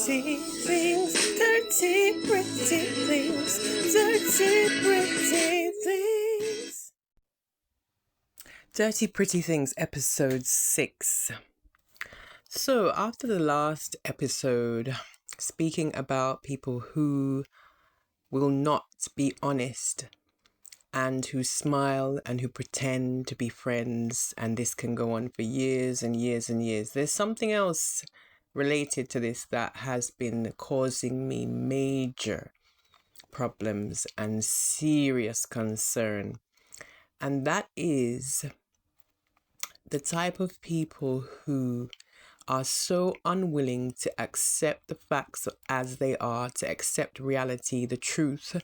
pretty things, dirty, pretty things, dirty, pretty things. Dirty Pretty Things, episode 6. So, after the last episode, speaking about people who will not be honest and who smile and who pretend to be friends, and this can go on for years and years and years, there's something else related to this that has been causing me major problems and serious concern. And that is the type of people who are so unwilling to accept the facts as they are, to accept reality, the truth.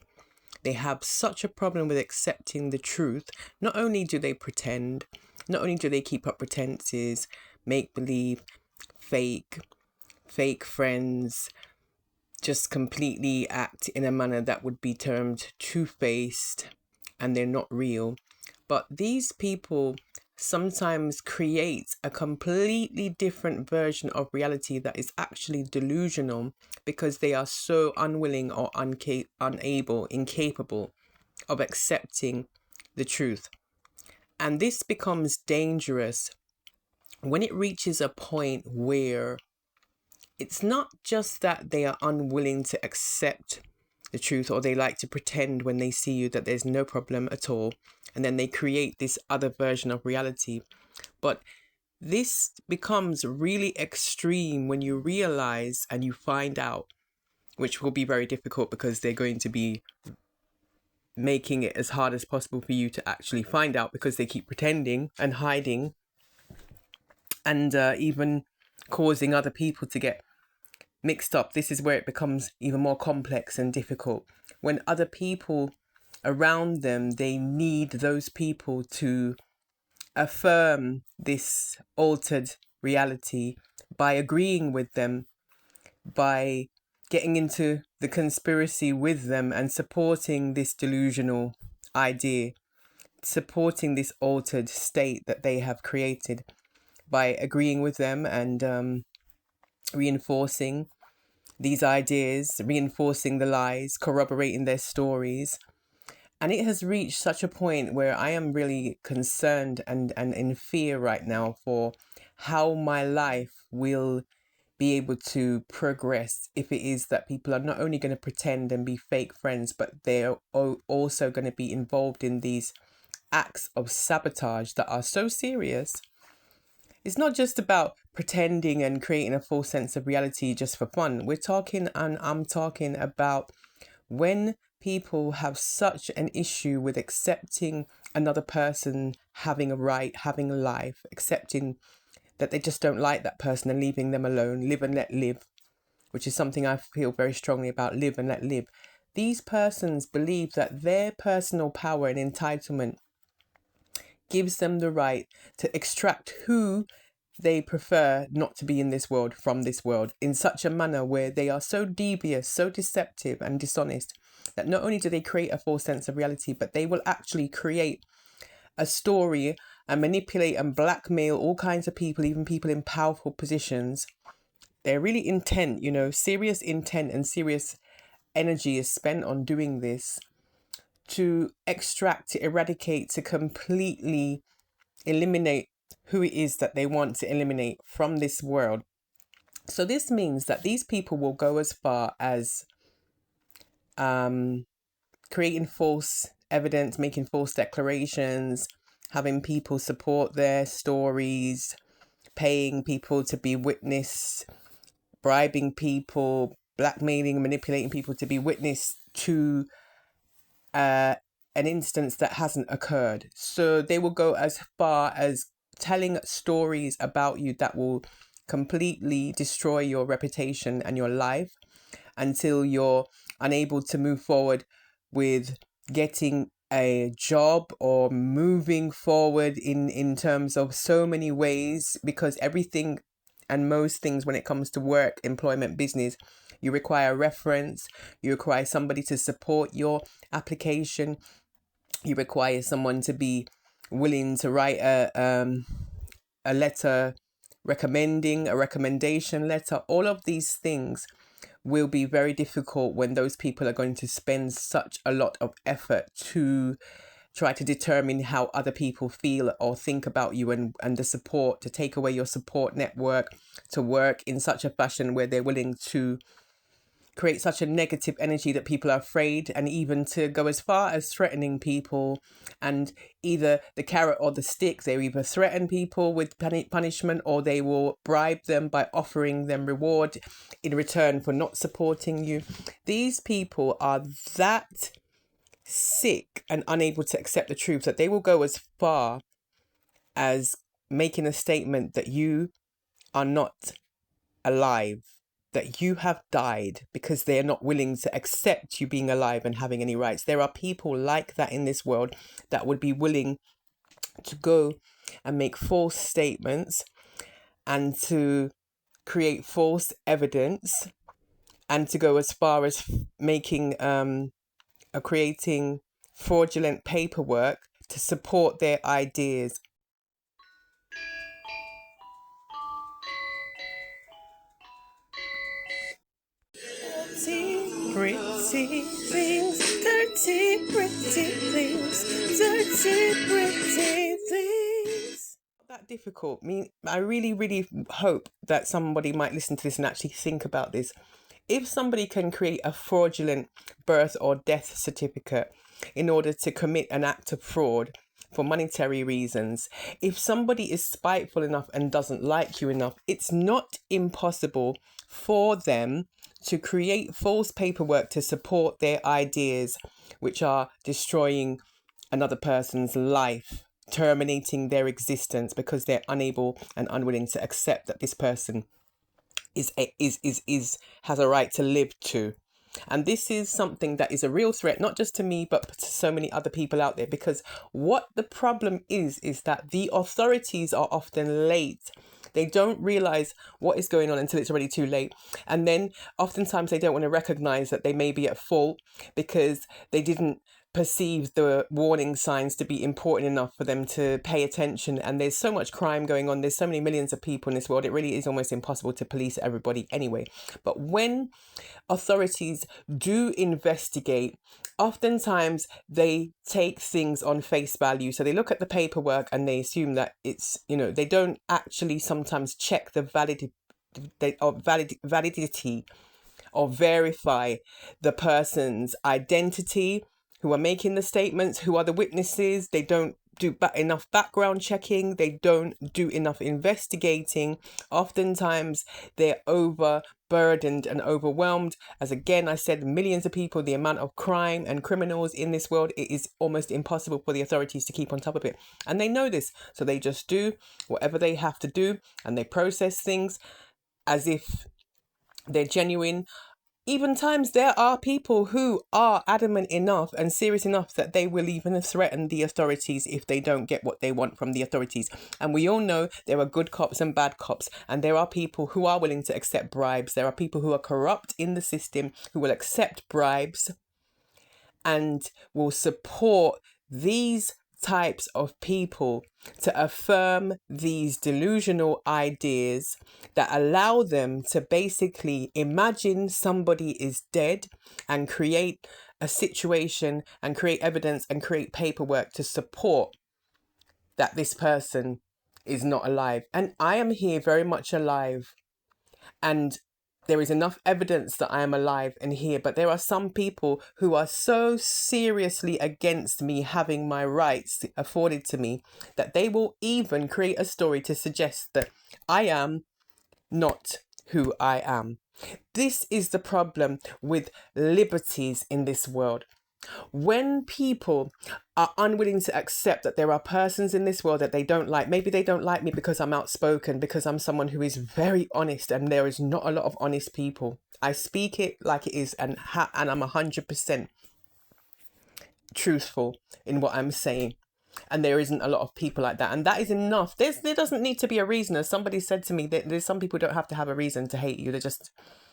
They have such a problem with accepting the truth. Not only do they pretend, not only do they keep up pretenses, make believe, fake friends, just completely act in a manner that would be termed two-faced, and they're not real. But these people sometimes create a completely different version of reality that is actually delusional because they are so unwilling or incapable of accepting the truth. And this becomes dangerous when it reaches a point where it's not just that they are unwilling to accept the truth, or they like to pretend when they see you that there's no problem at all, and then they create this other version of reality. But this becomes really extreme when you realize and you find out, which will be very difficult because they're going to be making it as hard as possible for you to actually find out, because they keep pretending and hiding and even causing other people to get mixed up. This is where it becomes even more complex and difficult. When other people around them, they need those people to affirm this altered reality by agreeing with them, by getting into the conspiracy with them and supporting this delusional idea, supporting this altered state that they have created, by agreeing with them and reinforcing these ideas, reinforcing the lies, corroborating their stories. And it has reached such a point where I am really concerned and in fear right now for how my life will be able to progress if it is that people are not only going to pretend and be fake friends, but they're also going to be involved in these acts of sabotage that are so serious. It's not just about pretending and creating a false sense of reality just for fun. I'm talking about when people have such an issue with accepting another person having a right, having a life, accepting that they just don't like that person and leaving them alone, live and let live, which is something I feel very strongly about, live and let live. These persons believe that their personal power and entitlement gives them the right to extract who they prefer not to be in this world from this world in such a manner where they are so devious, so deceptive and dishonest that not only do they create a false sense of reality, but they will actually create a story and manipulate and blackmail all kinds of people, even people in powerful positions. They're really intent, serious intent and serious energy is spent on doing this to extract, to eradicate, to completely eliminate who it is that they want to eliminate from this world. So this means that these people will go as far as creating false evidence, making false declarations, having people support their stories, paying people to be witness, bribing people, blackmailing, manipulating people to be witness to an instance that hasn't occurred. So they will go as far as telling stories about you that will completely destroy your reputation and your life until you're unable to move forward with getting a job or moving forward in terms of so many ways, because everything and most things when it comes to work, employment, business, you require a reference, you require somebody to support your application, you require someone to be willing to write a letter recommending, a recommendation letter. All of these things will be very difficult when those people are going to spend such a lot of effort to try to determine how other people feel or think about you, and the support, to take away your support network, to work in such a fashion where they're willing to create such a negative energy that people are afraid, and even to go as far as threatening people. And either the carrot or the stick, they either threaten people with punishment, or they will bribe them by offering them reward in return for not supporting you. These people are that sick and unable to accept the truth that they will go as far as making a statement that you are not alive, that you have died, because they are not willing to accept you being alive and having any rights. There are people like that in this world that would be willing to go and make false statements and to create false evidence, and to go as far as making creating fraudulent paperwork to support their ideas. Pretty things, dirty, pretty things, dirty, pretty things. Not that difficult. I really, really hope that somebody might listen to this and actually think about this. If somebody can create a fraudulent birth or death certificate in order to commit an act of fraud for monetary reasons, if somebody is spiteful enough and doesn't like you enough, it's not impossible for them to create false paperwork to support their ideas, which are destroying another person's life, terminating their existence, because they're unable and unwilling to accept that this person has a right to live too. And this is something that is a real threat, not just to me, but to so many other people out there. Because what the problem is that the authorities are often late. They don't realize what is going on until it's already too late. And then oftentimes they don't want to recognize that they may be at fault because they didn't perceive the warning signs to be important enough for them to pay attention. And there's so much crime going on. There's so many millions of people in this world. It really is almost impossible to police everybody anyway. But when authorities do investigate, oftentimes they take things on face value. So they look at the paperwork and they assume that it's, they don't actually sometimes check the validity or verify the person's identity, who are making the statements, who are the witnesses. They don't do enough background checking. They don't do enough investigating. Oftentimes they're overburdened and overwhelmed. As again, I said, millions of people, the amount of crime and criminals in this world, it is almost impossible for the authorities to keep on top of it. And they know this. So they just do whatever they have to do, and they process things as if they're genuine. Even times there are people who are adamant enough and serious enough that they will even threaten the authorities if they don't get what they want from the authorities. And we all know there are good cops and bad cops, and there are people who are willing to accept bribes. There are people who are corrupt in the system who will accept bribes and will support these types of people to affirm these delusional ideas that allow them to basically imagine somebody is dead and create a situation and create evidence and create paperwork to support that this person is not alive. And I am here very much alive, and there is enough evidence that I am alive and here, but there are some people who are so seriously against me having my rights afforded to me that they will even create a story to suggest that I am not who I am. This is the problem with liberties in this world. When people are unwilling to accept that there are persons in this world that they don't like, maybe they don't like me because I'm outspoken, because I'm someone who is very honest, and there is not a lot of honest people. I speak it like it is, and I'm 100% truthful in what I'm saying. And there isn't a lot of people like that. And that is enough. There doesn't need to be a reason. As somebody said to me, there's some people don't have to have a reason to hate you.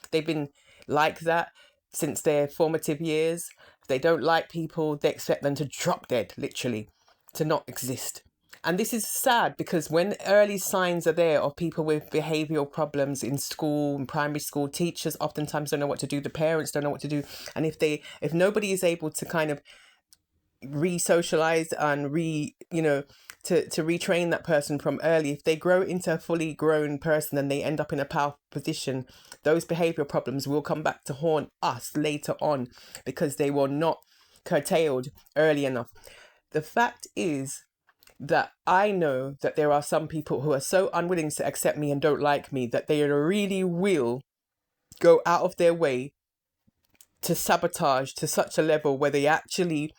They've been like that since their formative years. If they don't like people, they expect them to drop dead, literally, to not exist. And this is sad because when early signs are there of people with behavioral problems in school, in primary school, teachers oftentimes don't know what to do. The parents don't know what to do. And if nobody is able to kind of re-socialize and to retrain that person from early, if they grow into a fully grown person and they end up in a powerful position, those behavioral problems will come back to haunt us later on because they were not curtailed early enough. The fact is that I know that there are some people who are so unwilling to accept me and don't like me that they really will go out of their way to sabotage to such a level where they actually,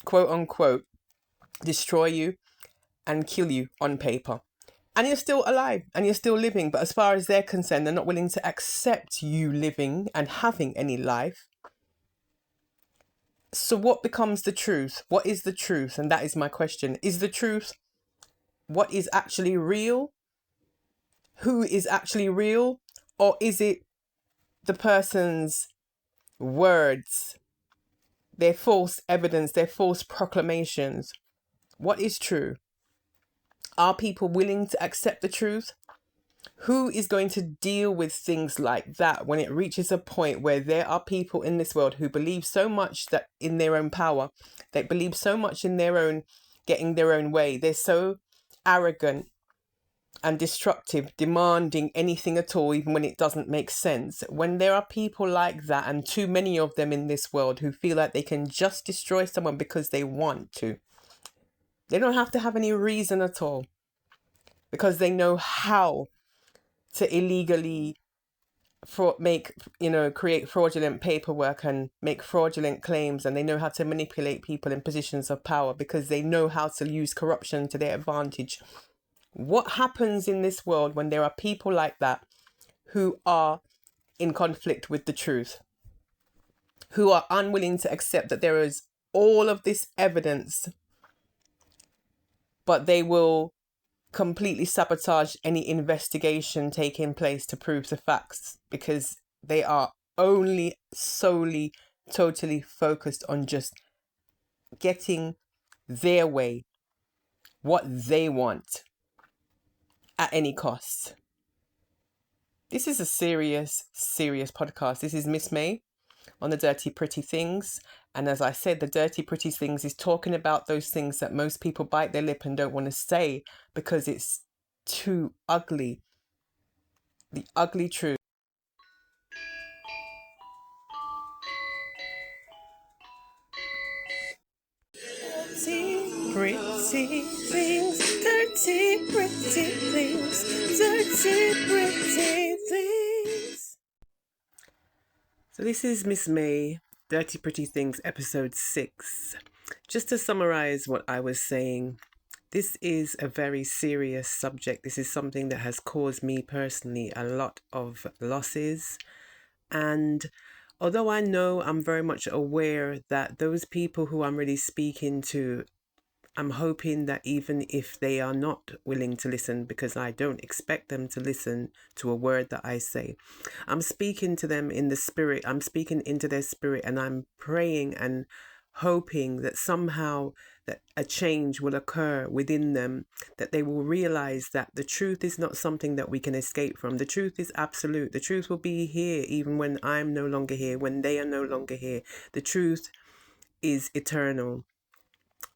quote unquote, destroy you and kill you on paper. And you're still alive and you're still living. But as far as they're concerned, they're not willing to accept you living and having any life. So what becomes the truth? What is the truth? And that is my question. Is the truth what is actually real? Who is actually real? Or is it the person's words, their false evidence, their false proclamations? What is true? Are people willing to accept the truth? Who is going to deal with things like that when it reaches a point where there are people in this world who believe so much that in their own power, they believe so much in their own getting their own way, they're so arrogant and destructive, demanding anything at all, even when it doesn't make sense. When there are people like that, and too many of them in this world, who feel like they can just destroy someone because they want to, they don't have to have any reason at all, because they know how to illegally create fraudulent paperwork and make fraudulent claims, and they know how to manipulate people in positions of power because they know how to use corruption to their advantage. What happens in this world when there are people like that who are in conflict with the truth, who are unwilling to accept that there is all of this evidence, but they will completely sabotage any investigation taking place to prove the facts because they are only solely, totally focused on just getting their way, what they want, at any cost. This is a serious podcast. This is Miss May on the Dirty Pretty Things. And as I said, the Dirty Pretty Things is talking about those things that most people bite their lip and don't want to say because it's too ugly. The ugly truth. Dirty, pretty things. Dirty, pretty things. Dirty, pretty things. So this is Miss May, Dirty Pretty Things, episode 6. Just to summarize what I was saying, this is a very serious subject. This is something that has caused me personally a lot of losses. And although I know I'm very much aware that those people who I'm really speaking to, I'm hoping that even if they are not willing to listen, because I don't expect them to listen to a word that I say, I'm speaking to them in the spirit. I'm speaking into their spirit, and I'm praying and hoping that somehow that a change will occur within them, that they will realize that the truth is not something that we can escape from. The truth is absolute. The truth will be here even when I'm no longer here, when they are no longer here. The truth is eternal.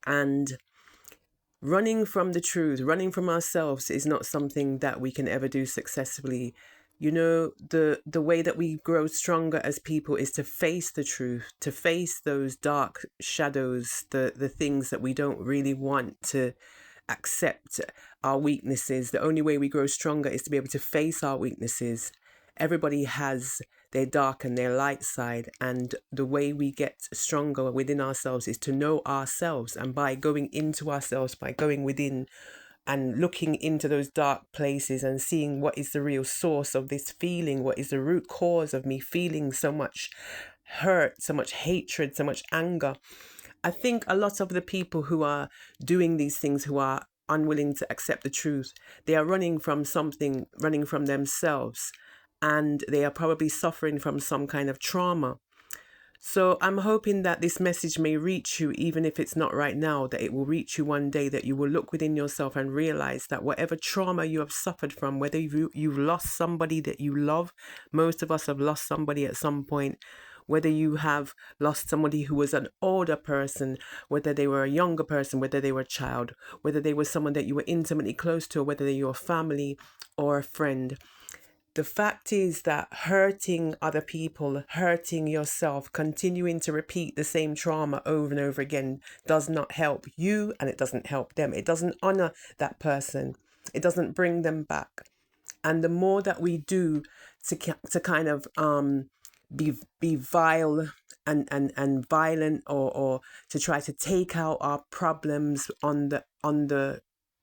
And running from the truth, running from ourselves is not something that we can ever do successfully. You know, the way that we grow stronger as people is to face the truth, to face those dark shadows, the things that we don't really want to accept, our weaknesses. The only way we grow stronger is to be able to face our weaknesses. Everybody has their dark and their light side, and the way we get stronger within ourselves is to know ourselves, and by going into ourselves, by going within and looking into those dark places and seeing what is the real source of this feeling, what is the root cause of me feeling so much hurt, so much hatred, so much anger. I think a lot of the people who are doing these things, who are unwilling to accept the truth, they are running from something, running from themselves, and they are probably suffering from some kind of trauma. So I'm hoping that this message may reach you, even if it's not right now, that it will reach you one day, that you will look within yourself and realize that whatever trauma you have suffered from, whether you've lost somebody that you love, most of us have lost somebody at some point, whether you have lost somebody who was an older person, whether they were a younger person, whether they were a child, whether they were someone that you were intimately close to, or whether they were a family or a friend. The fact is that hurting other people, hurting yourself, continuing to repeat the same trauma over and over again does not help you, and it doesn't help them. It doesn't honor that person. It doesn't bring them back. And the more that we do to kind of be vile and violent, or to try to take out our problems on the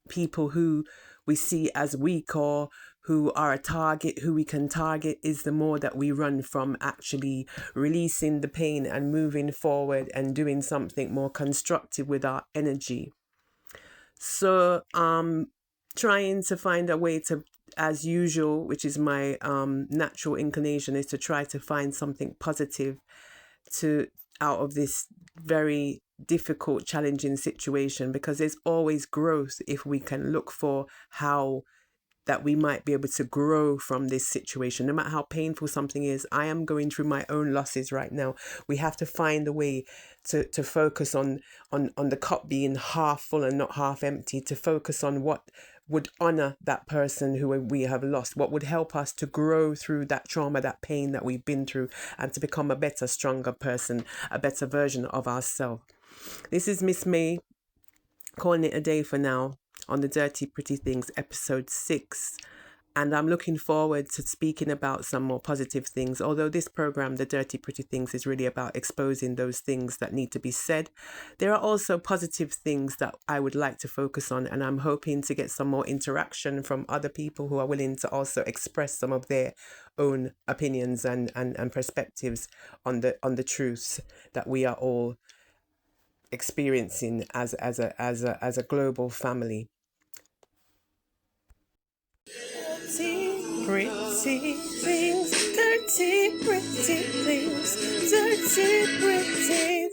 people who we see as weak, or who are a target, who we can target, is the more that we run from actually releasing the pain and moving forward and doing something more constructive with our energy. So trying to find a way to, as usual, which is my natural inclination, is to try to find something positive to out of this very difficult, challenging situation, because there's always growth if we can look for how that we might be able to grow from this situation. No matter how painful something is, I am going through my own losses right now. We have to find a way to focus on the cup being half full and not half empty, to focus on what would honor that person who we have lost, what would help us to grow through that trauma, that pain that we've been through, and to become a better, stronger person, a better version of ourselves. This is Miss May, calling it a day for now on the Dirty Pretty Things, episode 6. And I'm looking forward to speaking about some more positive things. Although this program, The Dirty Pretty Things, is really about exposing those things that need to be said, there are also positive things that I would like to focus on. And I'm hoping to get some more interaction from other people who are willing to also express some of their own opinions and perspectives on the truths that we are all experiencing as a global family. Pretty things, dirty, pretty things, dirty, pretty